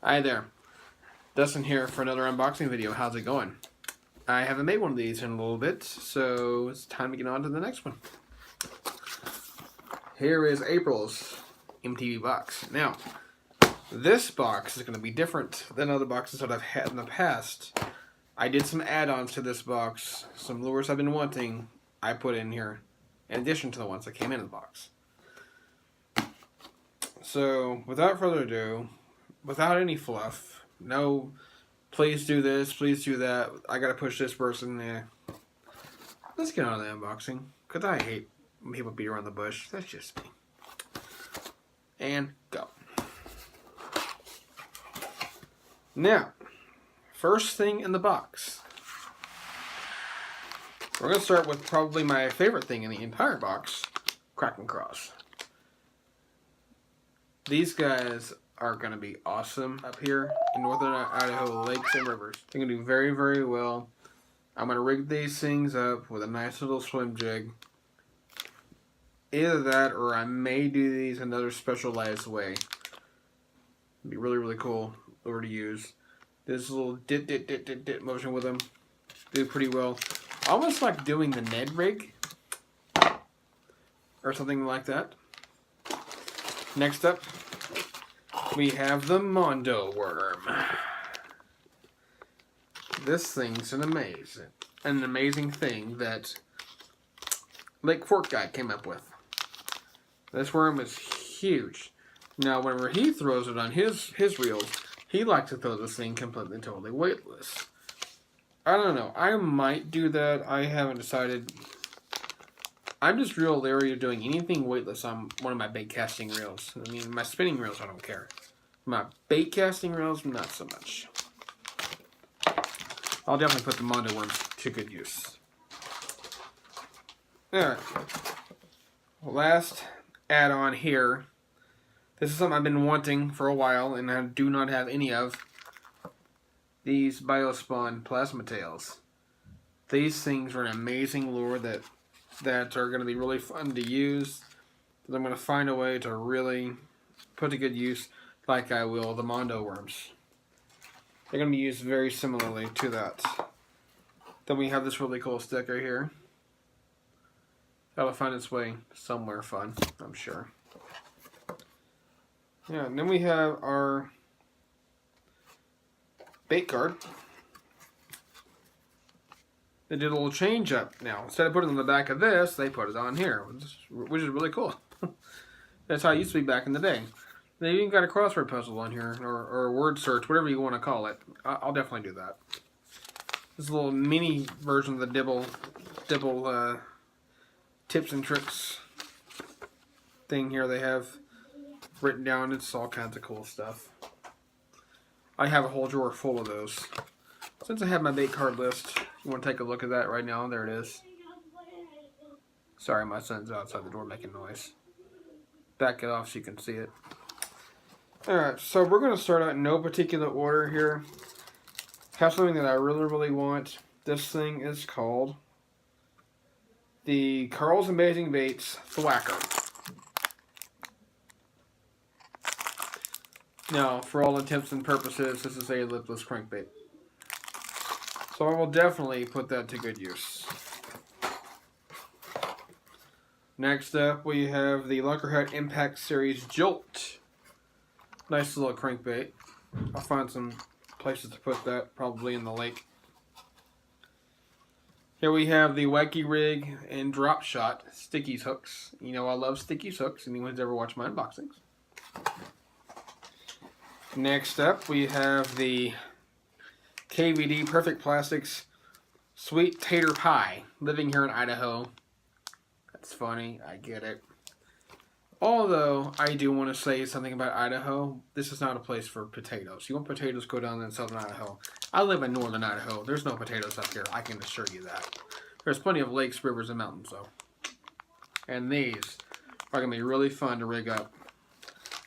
Hi there, Dustin here for another unboxing video. How's it going? I haven't made one of these in a little bit, so it's time to get on to the next one. Here is April's MTB box. Now, this box is going to be different than other boxes that I've had in the past. I did some add-ons to this box. Some lures I've been wanting, I put in here, in addition to the ones that came in the box. So, without further ado, without any fluff, no, please do this, please do that, I gotta push this person there. Let's get on to the unboxing, because I hate when people beat around the bush. That's just me. And go. Now, first thing in the box. We're going to start with probably my favorite thing in the entire box, Kraken Cross. These guys are going to be awesome up here in northern Idaho lakes and rivers. They're going to do very, very well. I'm going to rig these things up with a nice little swim jig. Either that or I may do these another specialized way. It'd be really, really cool lure to use. This little dit motion with them. Do pretty well. Almost like doing the Ned rig. Or something like that. Next up, we have the Mondo worm. This thing's an amazing thing that Lake Fork guy came up with. This worm is huge. Now, whenever he throws it on his reels, he likes to throw this thing completely and totally weightless. I don't know. I might do that. I haven't decided. I'm just real leery of doing anything weightless on one of my bait casting reels. I mean, my spinning reels, I don't care. My bait casting reels, not so much. I'll definitely put the Mondo worms to good use. Alright. Last add-on here. This is something I've been wanting for a while, and I do not have any of. These Biospawn plasma tails. These things are an amazing lure that are going to be really fun to use. That I'm going to find a way to really put to good use, like I will the Mondo worms. They're going to be used very similarly to that. Then we have this really cool sticker here. That'll find its way somewhere fun, I'm sure. Yeah, and then we have our bait card. They did a little change up now. Instead of putting it on the back of this, they put it on here, which is really cool. That's how it used to be back in the day. They even got a crossword puzzle on here, or a word search, whatever you want to call it. I'll definitely do that. This is a little mini version of the Dibble tips and tricks thing here they have written down. It's all kinds of cool stuff. I have a whole drawer full of those. Since I have my bait card list, you want to take a look at that right now? There it is. Sorry, my son's outside the door making noise. Back it off so you can see it. Alright, so we're going to start out in no particular order here. Have something that I really, really want. This thing is called the Carl's Amazing Baits Thwacker. Now, for all intents and purposes, this is a lipless crankbait. So I will definitely put that to good use. Next up, we have the Lunkerhut Impact Series Jolt. Nice little crankbait. I'll find some places to put that, probably in the lake. Here we have the Wacky Rig and Drop Shot Stickies hooks. You know I love Stickies hooks. Anyone's ever watched my unboxings. Next up, we have the KVD Perfect Plastics Sweet Tater Pie. Living here in Idaho. That's funny, I get it. Although, I do want to say something about Idaho. This is not a place for potatoes. You want potatoes, go down in southern Idaho. I live in northern Idaho. There's no potatoes up here, I can assure you that. There's plenty of lakes, rivers, and mountains, though. And these are going to be really fun to rig up.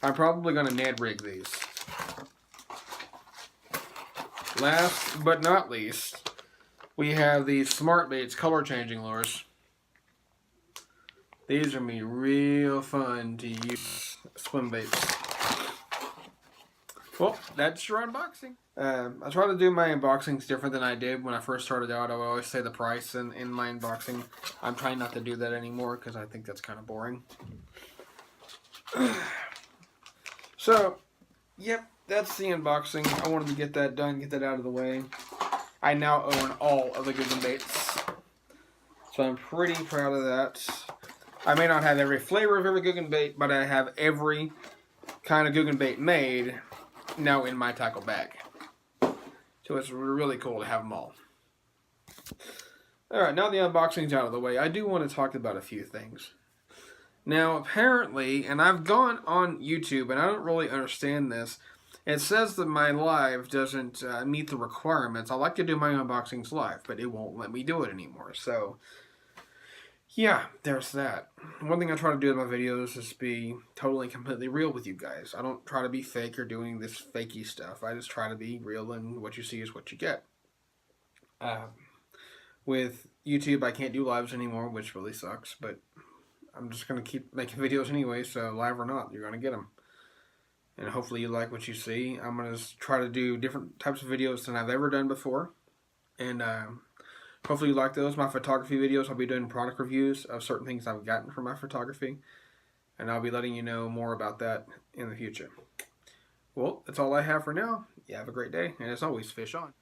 I'm probably going to Ned rig these. Last but not least, we have the Smart Baits color changing lures. These are going to be real fun to use swim baits. Well, that's your unboxing. I try to do my unboxings different than I did when I first started out. I would always say the price in my unboxing. I'm trying not to do that anymore because I think that's kind of boring. So, yep, that's the unboxing. I wanted to get that done, get that out of the way. I now own all of the Guggen baits. So I'm pretty proud of that. I may not have every flavor of every Guggen bait, but I have every kind of Guggen bait made now in my tackle bag. So it's really cool to have them all. Alright, now the unboxing's out of the way. I do want to talk about a few things. Now, apparently, and I've gone on YouTube, and I don't really understand this, it says that my live doesn't meet the requirements. I like to do my unboxings live, but it won't let me do it anymore. So, yeah, there's that. One thing I try to do in my videos is be totally, completely real with you guys. I don't try to be fake or doing this fakey stuff. I just try to be real, and what you see is what you get. With YouTube, I can't do lives anymore, which really sucks, but I'm just going to keep making videos anyway, so live or not, you're going to get them. And hopefully you like what you see. I'm going to try to do different types of videos than I've ever done before. And hopefully you like those. My photography videos, I'll be doing product reviews of certain things I've gotten from my photography. And I'll be letting you know more about that in the future. Well, that's all I have for now. You have a great day. And as always, fish on.